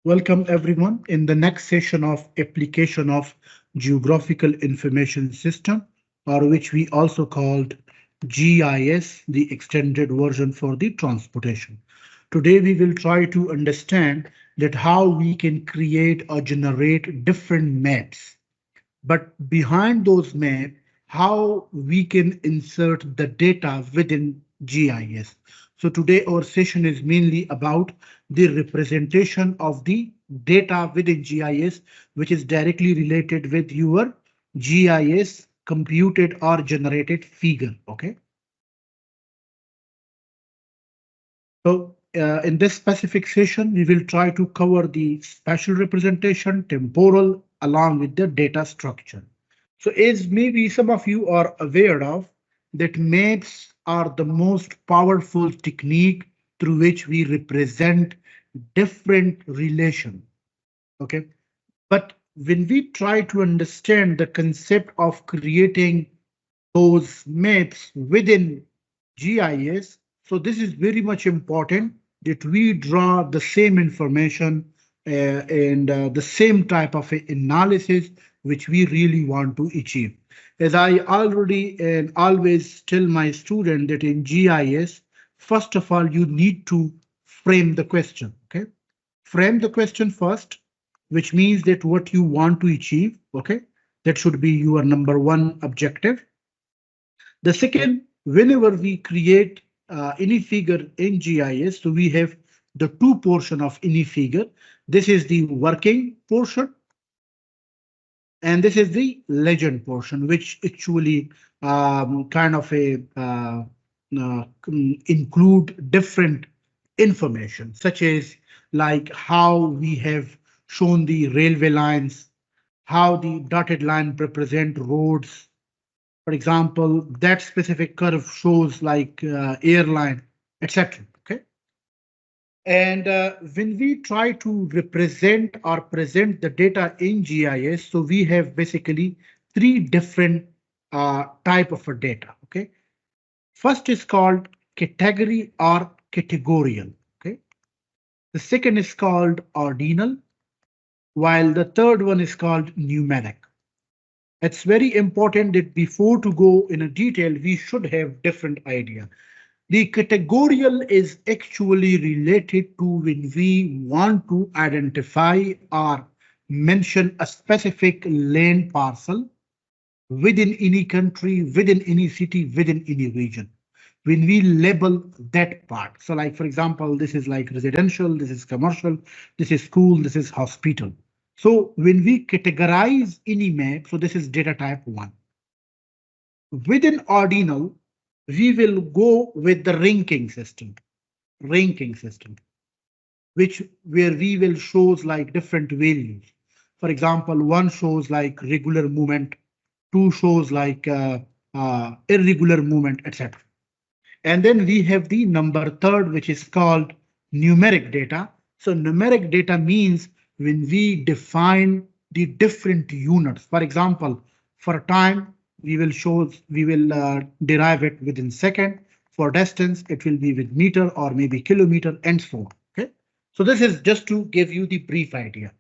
Welcome everyone in the next session of application of geographical information system, or which we also called GIS, the extended version for the transportation. Today we will try to understand that how we can create or generate different maps, but behind those maps, how we can insert the data within GIS. So today our session is mainly about the representation of the data within GIS, which is directly related with your GIS computed or generated figure. Okay. So in this specific session, we will try to cover the spatial representation, temporal, along with the data structure. So as maybe some of you are aware of, that maps are the most powerful technique through which we represent different relation. Okay. But when we try to understand the concept of creating those maps within GIS, so this is very much important that we draw the same information and the same type of analysis which we really want to achieve. As I already and always tell my student that in GIS, first of all, you need to frame the question. Okay, frame the question first, which means that what you want to achieve. Okay, that should be your number one objective. The second, whenever we create any figure in GIS, so we have the two portion of any figure. This is the working portion, and this is the legend portion, which actually kind of include different information, such as like how we have shown the railway lines, how the dotted line represent roads. For example, that specific curve shows like airline, etc. Okay. And when we try to represent or present the data in GIS, so we have basically three different type of a data. Okay. First is called category or categorial. Okay. The second is called ordinal, while the third one is called numeric. It's very important that before to go in a detail, we should have different idea. The categorial is actually related to when we want to identify or mention a specific land parcel within any country, within any city, within any region. When we label that part. So like, for example, this is like residential, this is commercial, this is school, this is hospital. So when we categorize any map, so this is data type 1. Within ordinal, we will go with the ranking system, which where we will shows like different values. For example, one shows like regular movement, two shows like irregular movement, etc. And then we have the number third, which is called numeric data. So numeric data means when we define the different units. For example, for time, we will derive it within second. For distance, it will be with meter or maybe kilometer and so on. Okay. So this is just to give you the brief idea.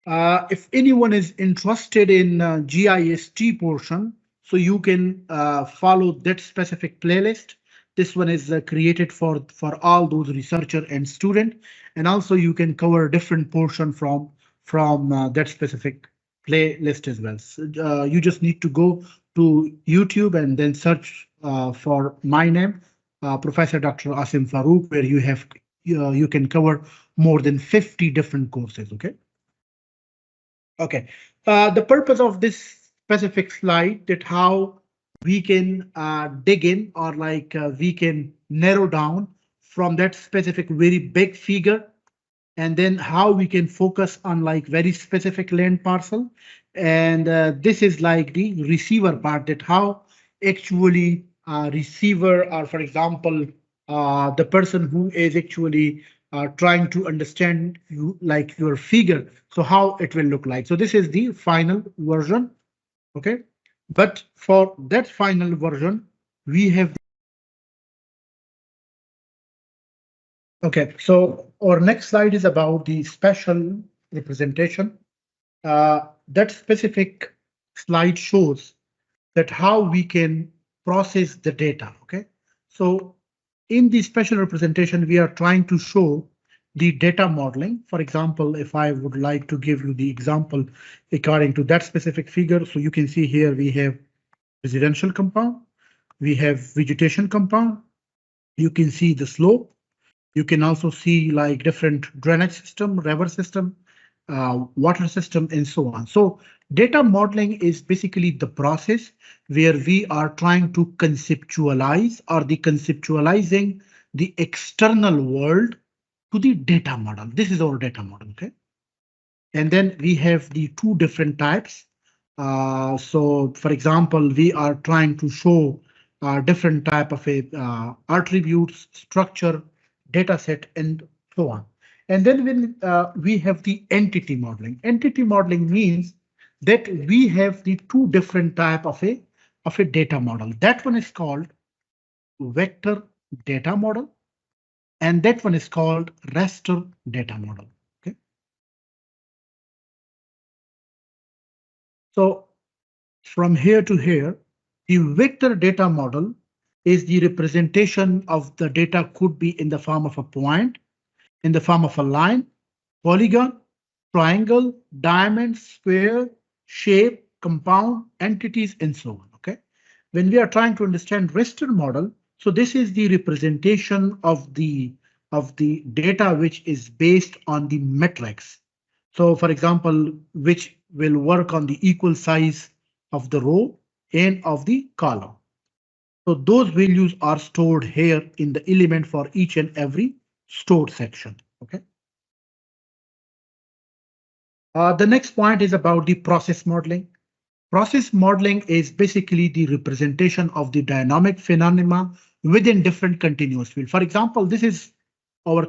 If anyone is interested in GIST portion, so you can follow that specific playlist. This one is created for all those researcher and student, and also you can cover different portion from that specific playlist as well. So, you just need to go to YouTube and then search for my name, Professor Dr. Asim Farooq, where you can cover more than 50 different courses. Okay. Okay, the purpose of this specific slide that how we can dig in or like we can narrow down from that specific very big figure, and then how we can focus on like very specific land parcel. And this is like the receiver part, that how actually receiver, or for example, the person who is actually trying to understand you like your figure, so how it will look like. So this is the final version. Okay, but for that final version we have Okay, so our next slide is about the spatial representation. That specific slide shows that how we can process the data. Okay, so in the spatial representation, we are trying to show the data modeling. For example, if I would like to give you the example according to that specific figure, so you can see here we have residential compound, we have vegetation compound, you can see the slope, you can also see like different drainage system, river system, water system, and so on. So data modeling is basically the process where we are trying to conceptualize or the conceptualizing the external world to the data model. This is our data model, okay? And then we have the two different types. So for example, we are trying to show different type of a attributes, structure, data set, and so on. And then when we have the entity modeling. Entity modeling means that we have the two different type of a data model. That one is called vector data model, and that one is called raster data model. Okay. So from here to here, the vector data model is the representation of the data could be in the form of a point, in the form of a line, polygon, triangle, diamond, square, shape, compound, entities, and so on. Okay. When we are trying to understand raster model, so this is the representation of the data which is based on the metrics. So for example, which will work on the equal size of the row and of the column. So those values are stored here in the element for each and every stored section. Okay. The next point is about the process modeling. Process modeling is basically the representation of the dynamic phenomena within different continuous field. For example, this is our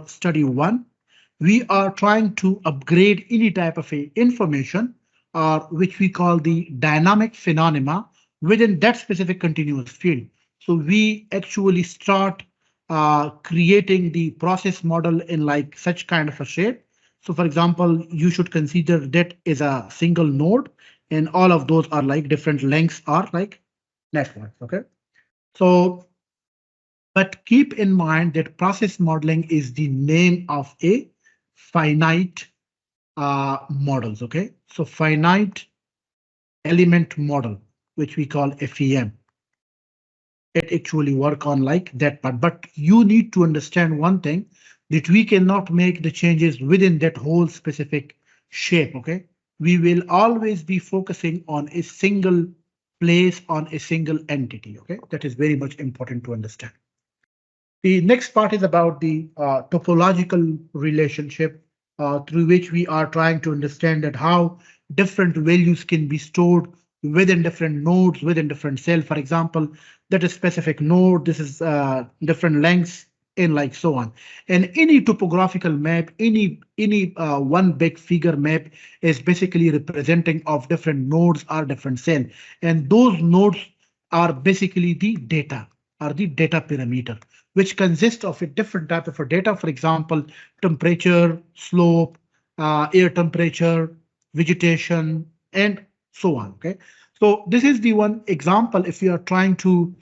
study one. We are trying to upgrade any type of a information which we call the dynamic phenomena within that specific continuous field. So we actually start creating the process model in like such kind of a shape. So for example, you should consider that is a single node, and all of those are like different lengths are like networks. Okay. So but keep in mind that process modeling is the name of a finite models. Okay, so finite element model, which we call FEM. It actually work on like that part, but you need to understand one thing, that we cannot make the changes within that whole specific shape. Okay, we will always be focusing on a single place, on a single entity. Okay, that is very much important to understand. The next part is about the topological relationship through which we are trying to understand that how different values can be stored within different nodes, within different cell. For example, that is specific node, this is different lengths, and like so on. And any topographical map, any one big figure map is basically representing of different nodes or different cell. And those nodes are basically the data or the data parameter, which consists of a different type of a data. For example, temperature, slope, air temperature, vegetation, and so on. Okay, so this is the one example. If you are trying to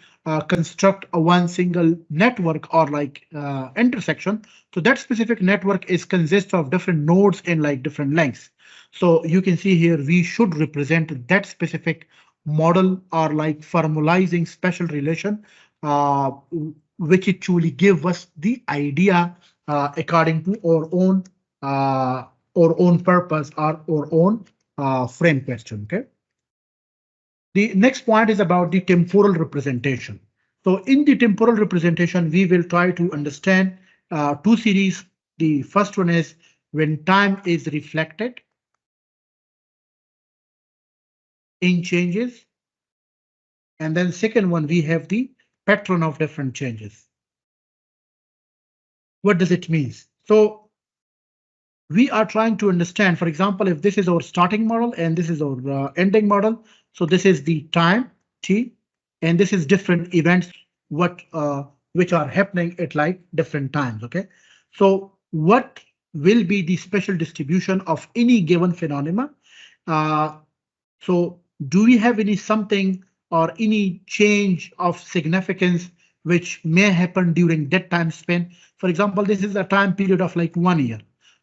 construct a one single network or like intersection, so that specific network is consists of different nodes in like different lengths. So you can see here we should represent that specific model or like formalizing special relation uh, which actually give us the idea according to uh, our own purpose or our own frame question. Okay. The next point is about the temporal representation. So in the temporal representation, we will try to understand two series. The first one is when time is reflected in changes. And then second one, we have the pattern of different changes. What does it mean? So we are trying to understand, for example, if this is our starting model and this is our ending model. So this is the time t, and this is different events what which are happening at like different times. Okay, so what will be the spatial distribution of any given phenomena? Uh, so do we have any something or any change of significance which may happen during that time span? For example, this is a time period of like 1 year.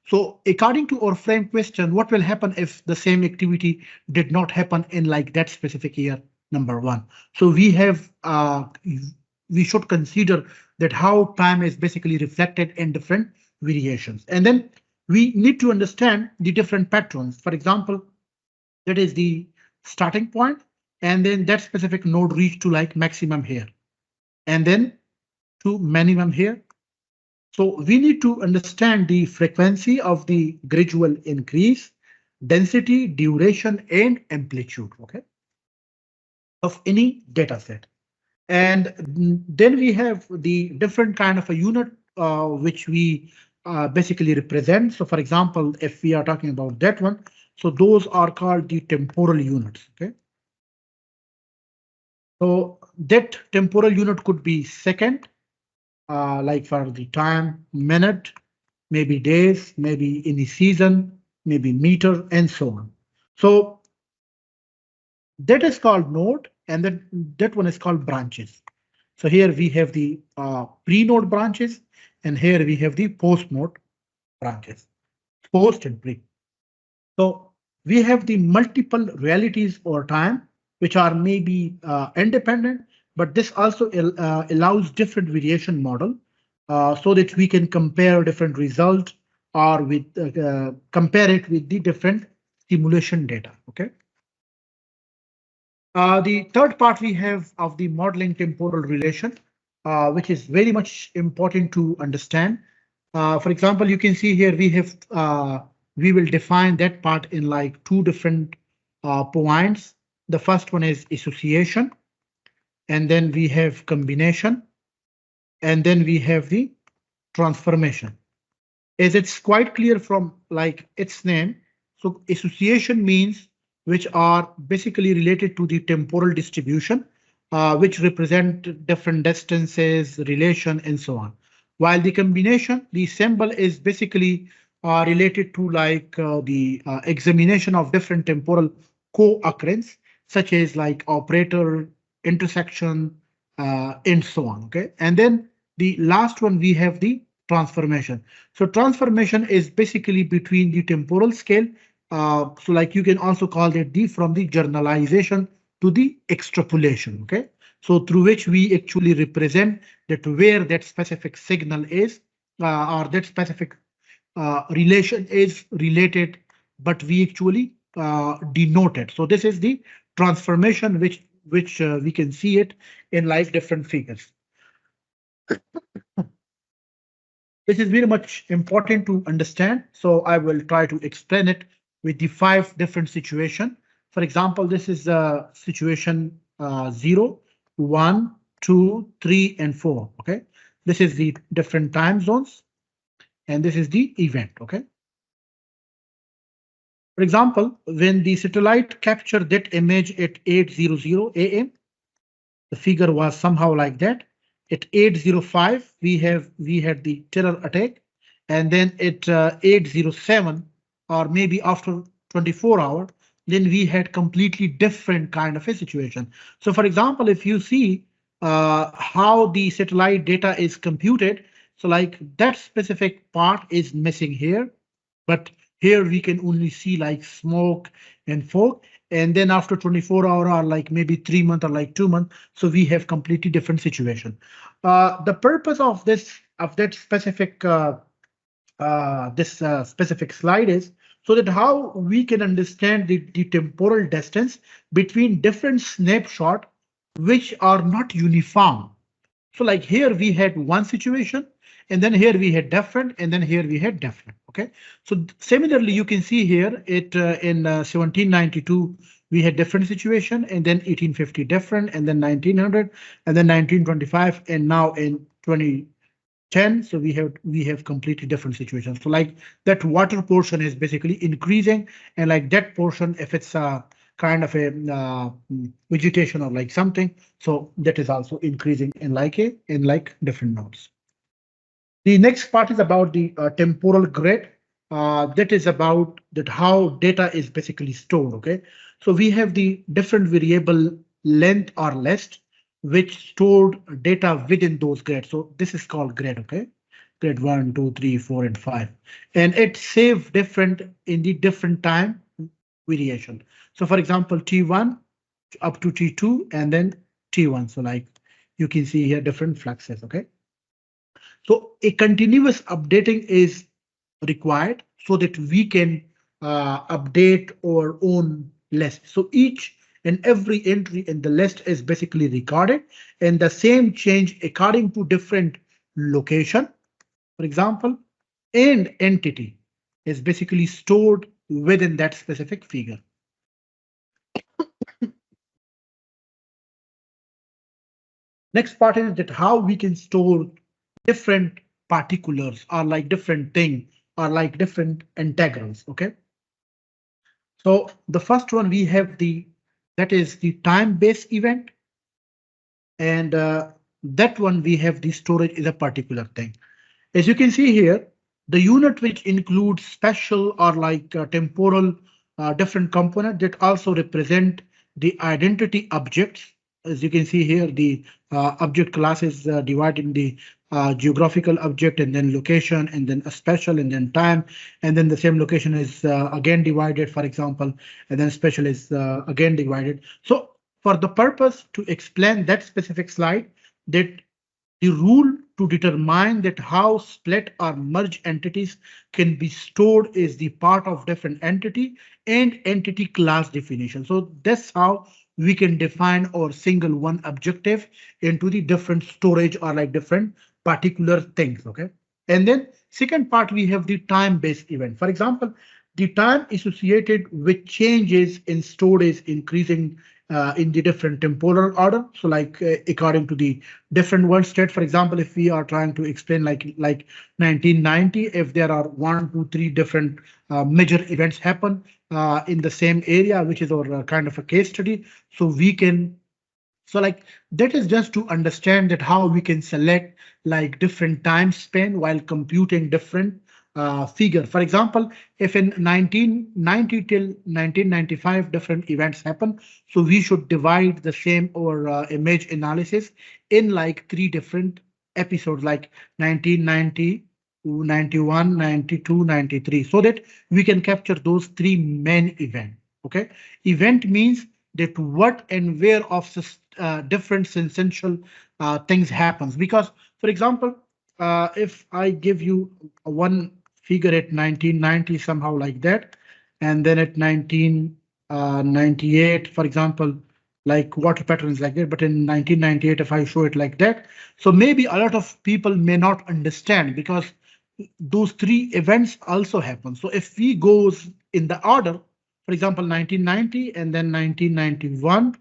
So according to our frame question, what will happen if the same activity did not happen in like that specific year, number one? So we should consider that how time is basically reflected in different variations. And then we need to understand the different patterns. For example, that is the starting point, and then that specific node reach to like maximum here, and then to minimum here. So we need to understand the frequency of the gradual increase, density, duration, and amplitude, okay, of any data set. And then we have the different kind of a unit which we basically represent. So for example, if we are talking about that one, so those are called the temporal units. Okay. So that temporal unit could be second, like for the time, minute, maybe days, maybe in the season, maybe meter, and so on. So that is called node, and then that one is called branches. So here we have the pre-node branches, and here we have the post-node branches, post and pre. So we have the multiple realities over time, which are maybe independent, but this also allows different variation model so that we can compare different results or with compare it with the different simulation data. Okay. The third part we have of the modeling temporal relation, which is very much important to understand. For example, you can see here we will define that part in like two different points. The first one is association, and then we have combination, and then we have the transformation. As it's quite clear from like its name, so association means which are basically related to the temporal distribution, which represent different distances, relation, and so on. While the combination, the symbol is basically related to like the examination of different temporal co-occurrence, such as like operator, intersection, and so on. Okay, and then the last one we have the transformation. So transformation is basically between the temporal scale. So like you can also call it the from the generalization to the extrapolation. Okay. So through which we actually represent that where that specific signal is or that specific relation is related, but we actually denote it. So this is the transformation which we can see it in like different figures. This is very much important to understand. So I will try to explain it with the 5 different situations. For example, this is situation 0, 1, 2, 3, and 4. Okay, this is the different time zones, and this is the event. Okay. For example, when the satellite captured that image at 8:00 a.m., the figure was somehow like that. At 8:05, we had the terror attack, and then at 8:07, or maybe after 24 hours, then we had completely different kind of a situation. So, for example, if you see how the satellite data is computed, so like that specific part is missing here, but here we can only see like smoke and fog. And then after 24 hours or like maybe 3 months or like 2 months, so we have completely different situation. The purpose of that specific specific slide is so that how we can understand the temporal distance between different snapshot which are not uniform. So like here we had one situation, and then here we had different, and then here we had different. Okay, so similarly you can see here it in 1792 we had different situation, and then 1850 different, and then 1900, and then 1925, and now in 2010. So we have completely different situations. So like that water portion is basically increasing, and like that portion, if it's kind of a vegetation or like something. So that is also increasing in like different nodes. The next part is about the temporal grid. That is about that how data is basically stored. Okay, so we have the different variable length or list which stored data within those grids. So this is called grid. Okay, grid 1, 2, 3, 4, and 5, and it save different in the different time variation. So for example, T1 up to T2 and then T1. So like you can see here different fluxes. Okay. So a continuous updating is required so that we can update our own list. So each and every entry in the list is basically recorded and the same change according to different location, for example, and entity is basically stored within that specific figure. Next part is that how we can store different particulars or like different thing or like different integrals. Okay. So the first one we have that is the time-based event, and that one we have the storage is a particular thing. As you can see here, the unit which includes spatial or like temporal different component that also represent the identity objects. As you can see here, the object class is divided in the geographical object and then location and then a spatial and then time. And then the same location is again divided, for example, and then spatial is again divided. So for the purpose to explain that specific slide, that the rule to determine that how split or merge entities can be stored is the part of different entity and entity class definition. So that's how we can define our single one objective into the different storage or like different particular things. Okay. And then second part, we have the time-based event. For example, the time associated with changes in storage increasing in the different temporal order. So like according to the different world state, for example, if we are trying to explain like 1990, if there are 1, 2, 3 different major events happen in the same area, which is our kind of a case study. So we can so like that is just to understand that how we can select like different time span while computing different figure. For example, if in 1990 till 1995 different events happen, so we should divide the same or image analysis in like 3 different episodes like 1990, 91, 92, 93, so that we can capture those 3 main events. Okay, event means that what and where of different essential things happens. Because, for example, if I give you one figure at 1990, somehow like that, and then at 1998, for example, like water patterns like that, but in 1998, if I show it like that, so maybe a lot of people may not understand because those 3 events also happen. So if we goes in the order, for example, 1990 and then 1991,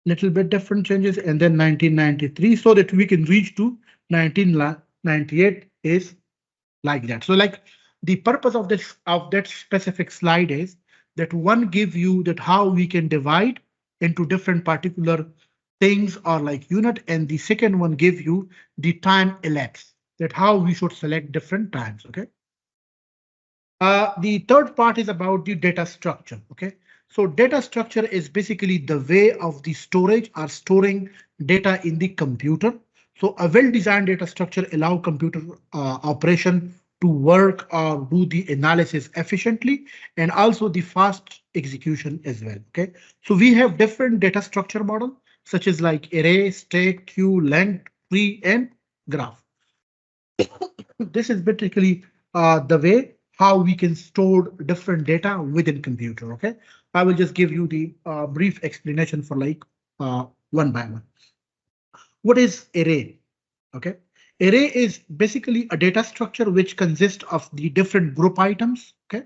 little bit different changes, and then 1993, so that we can reach to 1998 is like that. So like the purpose of this of that specific slide is that one give you that how we can divide into different particular things or like unit, and the second one give you the time elapsed, that how we should select different times. Okay. The third part is about the data structure. Okay, so data structure is basically the way of the storage or storing data in the computer. So a well-designed data structure allow computer operation to work or do the analysis efficiently and also the fast execution as well. Okay, so we have different data structure model such as like array, stack, queue, length, tree, and graph. This is basically the way how we can store different data within computer. Okay, I will just give you the brief explanation for like one by one. What is array? Okay, array is basically a data structure which consists of the different group items. Okay,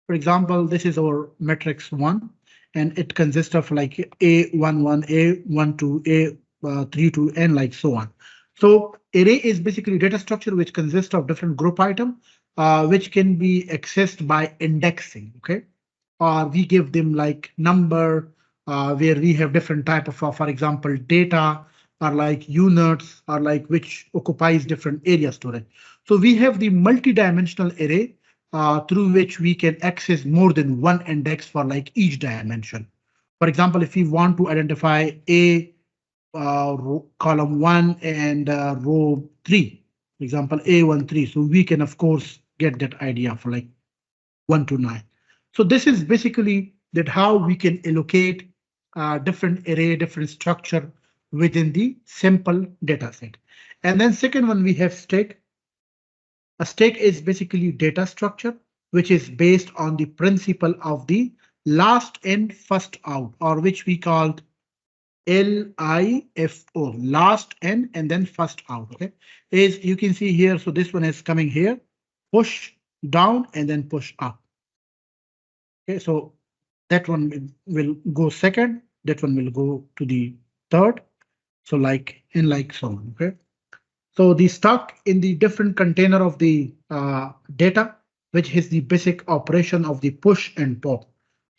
for example, this is our matrix 1, and it consists of like A11, A12, A32, and like so on. So array is basically data structure which consists of different group item, which can be accessed by indexing. Okay, or we give them like number, where we have different type of, for example, data, or like units, or like which occupies different area storage. So we have the multi-dimensional array through which we can access more than one index for like each dimension. For example, if we want to identify a column 1 and row 3, for example, A1 3. So we can, of course, get that idea for like 1 to 9. So this is basically that how we can allocate different array, different structure within the simple data set. And then second one, we have stack. A stack is basically data structure, which is based on the principle of the last in, first out, or which we called LIFO, last in and then first out. Okay, is you can see here. So this one is coming here, push down and then push up. Okay, so that one will go second, that one will go to the third. So like in like so on. Okay, so the stuck in the different container of the data, which is the basic operation of the push and pop.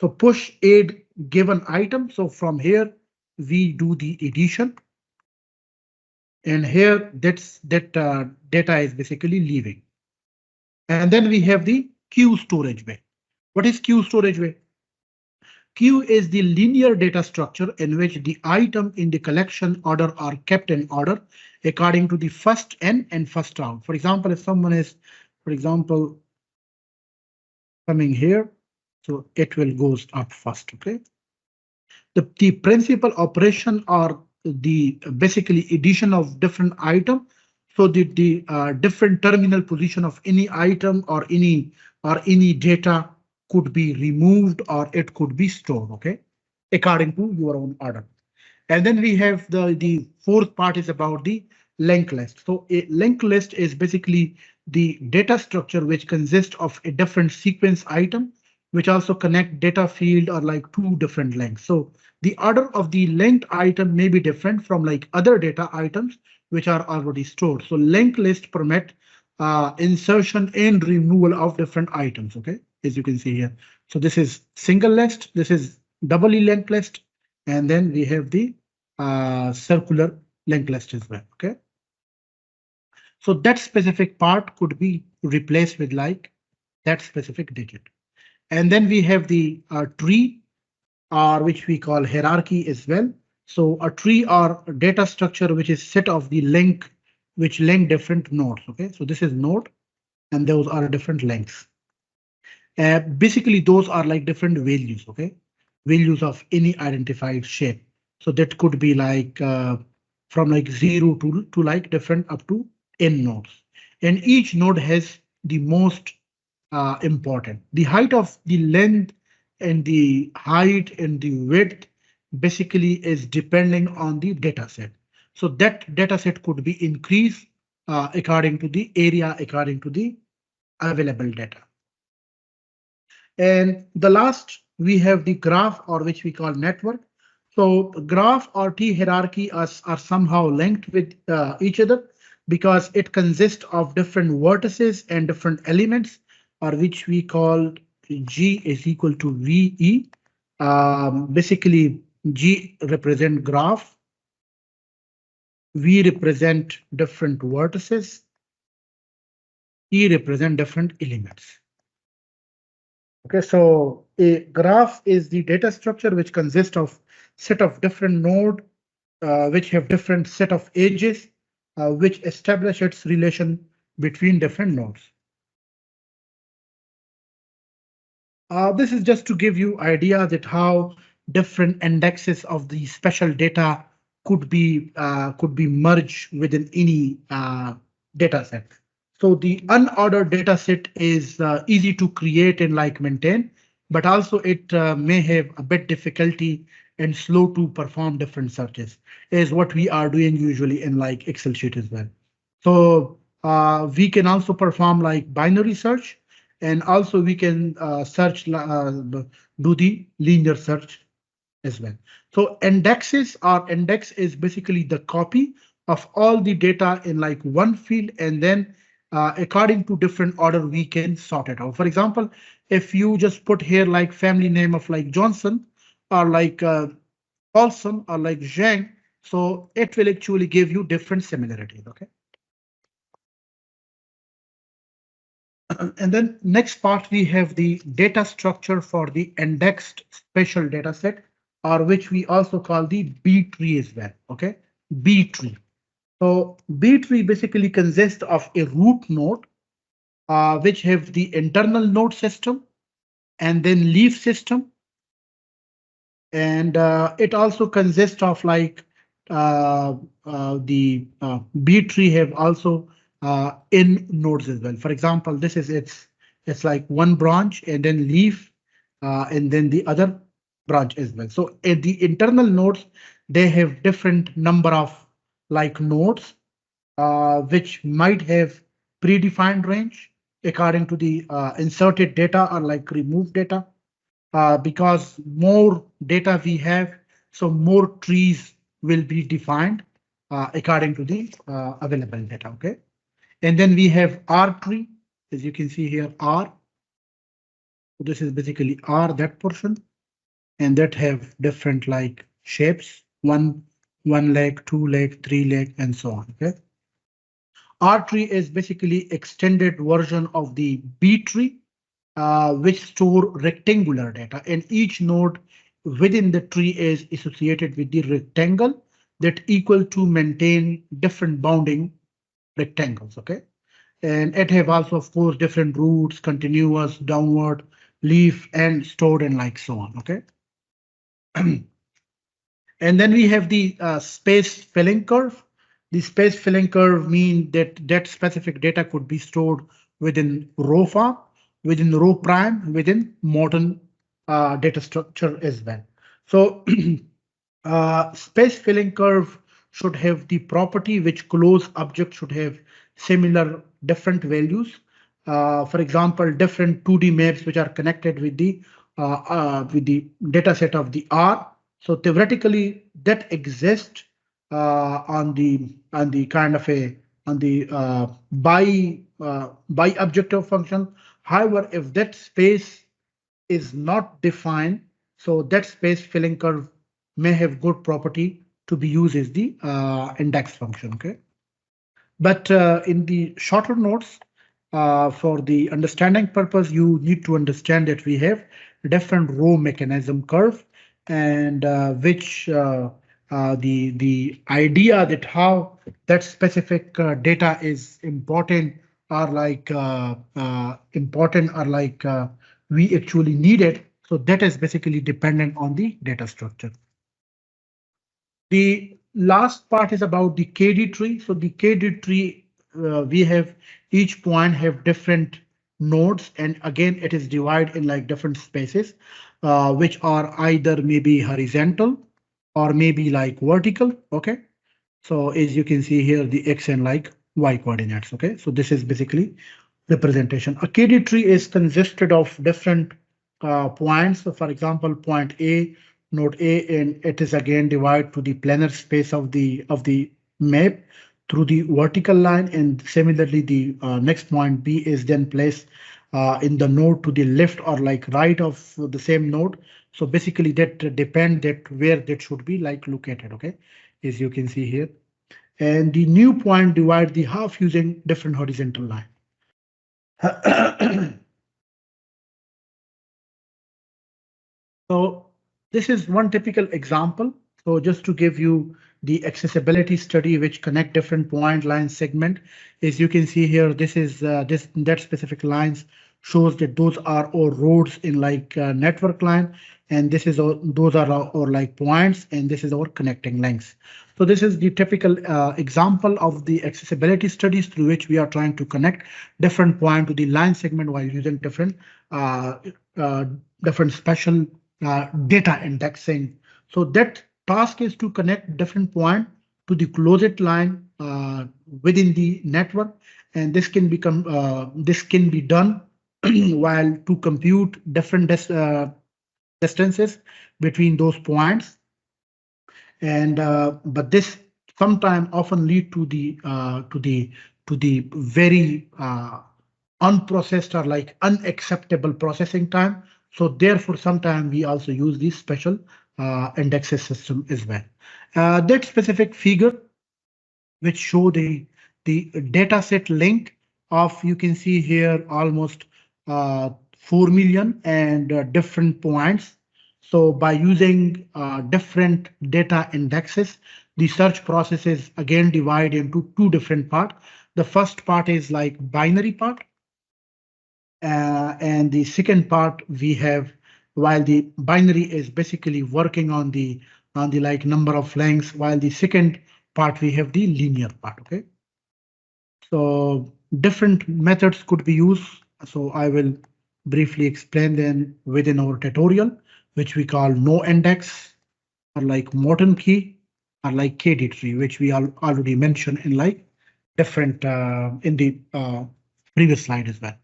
So push aid given item. So from here we do the addition. And here that data is basically leaving. And then we have the queue storage way. What is queue storage way? Queue is the linear data structure in which the item in the collection order are kept in order according to the first in and first out. For example, if someone is, for example, coming here, so it will goes up first. Okay. The principal operation are the basically addition of different item. So the different terminal position of any item or any data could be removed or it could be stored. Okay, according to your own order. And then we have the fourth part is about the linked list. So a linked list is basically the data structure which consists of a different sequence item, which also connect data field or like two different links. So the order of the linked item may be different from like other data items which are already stored. So linked list permit insertion and removal of different items. Okay, as you can see here. So this is single list, this is doubly linked list, and then we have the circular linked list as well. Okay, so that specific part could be replaced with like that specific digit. And then we have the tree, or which we call hierarchy as well. So a tree or data structure which is set of the link which link different nodes. Okay, so this is node and those are different lengths. Basically, those are like different values. Okay, values of any identified shape. So that could be like from like 0 to like different up to n nodes. And each node has the most important. The height of the length and the height and the width basically is depending on the data set. So that data set could be increased according to the area, according to the available data. And the last, we have the graph, or which we call network. So graph or T hierarchy are somehow linked with each other because it consists of different vertices and different elements, or which we call G is equal to VE. Basically, G represent graph. V represent different vertices. E represent different elements. Okay, so a graph is the data structure which consists of set of different node which have different set of edges which establish its relation between different nodes. This is just to give you idea that how different indexes of the spatial data could be merged within any data set. So the unordered data set is easy to create and like maintain, but also it may have a bit difficulty and slow to perform different searches, is what we are doing usually in like Excel sheet as well. So we can also perform like binary search, and also we can search do the linear search as well. So indexes, or index is basically the copy of all the data in like one field, and then according to different order, we can sort it out. For example, if you just put here like family name of like Johnson or like Paulson or like Zhang, so it will actually give you different similarities. Okay. And then next part, we have the data structure for the indexed spatial data set, or which we also call the B tree as well. Okay, B tree. So B tree basically consists of a root node, which have the internal node system and then leaf system. And it also consists of like the B tree have also in nodes as well. For example, this is it's like one branch and then leaf and then the other branch as well. So at the internal nodes, they have different number of like nodes which might have predefined range according to the inserted data or like removed data. Because more data we have, so more trees will be defined according to the available data. Okay, and then we have R tree, as you can see here, R. This is basically R, that portion, and that have different like shapes, one leg, two leg, three leg, and so on. Okay. R tree is basically extended version of the B tree, which store rectangular data, and each node within the tree is associated with the rectangle that equal to maintain different bounding rectangles. Okay, and it have also, of course, different roots, continuous, downward, leaf, and stored, and like so on. Okay. And then we have the space filling curve. The space filling curve mean that that specific data could be stored within row form, within row prime, within modern data structure as well. So space filling curve should have the property which closed object should have similar different values. For example, different 2D maps which are connected with the data set of the R. So theoretically, that exists on the kind of a on the by objective function. However, if that space is not defined, so that space filling curve may have good property to be used as the index function. Okay. But in the shorter notes, for the understanding purpose, you need to understand that we have different row mechanism curve, and which the idea that how that specific data is important are like important are like we actually need it. So that is basically dependent on the data structure. The last part is about the KD tree. So the KD tree, we have each point have different nodes, and again it is divided in like different spaces, which are either maybe horizontal or maybe like vertical. Okay, so as you can see here, the X and like Y coordinates. Okay, so this is basically representation. A KD tree is consisted of different points. So for example, point A, node A, and it is again divided to the planar space of the map through the vertical line, and similarly the next point B is then placed in the node to the left or like right of the same node. So basically that depend that where that should be like located. Okay, as you can see here, and the new point divide the half using different horizontal line. So this is one typical example. So just to give you the accessibility study which connect different point line segment, as you can see here, this is that specific lines shows that those are all roads in like network line, and this is all, those are our like points, and this is our connecting links. So this is the typical example of the accessibility studies through which we are trying to connect different point to the line segment while using different uh, different special data indexing. So that task is to connect different point to the closest line within the network, and this can be done while to compute different distances between those points, and but this sometimes often lead to the to the very unprocessed or like unacceptable processing time. So therefore, sometimes we also use the special indexes system as well. That specific figure which show the data set length of, you can see here, almost 4 million and different points. So by using different data indexes, the search process is again divided into two different parts. The first part is like binary part, and the second part we have, while the binary is basically working on the like number of lengths, while the second part we have the linear part. Okay, so different methods could be used. So I will briefly explain them within our tutorial, which we call no index, or like Morton key, or like KD tree, which we already mentioned in like different in the previous slide as well.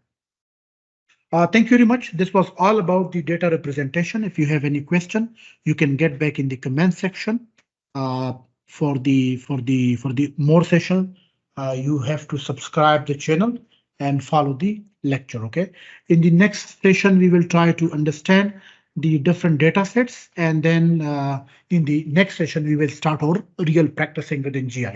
Thank you very much. This was all about the data representation. If you have any question, you can get back in the comment section. For the more session, you have to subscribe the channel and follow the lecture. Okay. In the next session, we will try to understand the different data sets, and then in the next session, we will start our real practicing within GIS.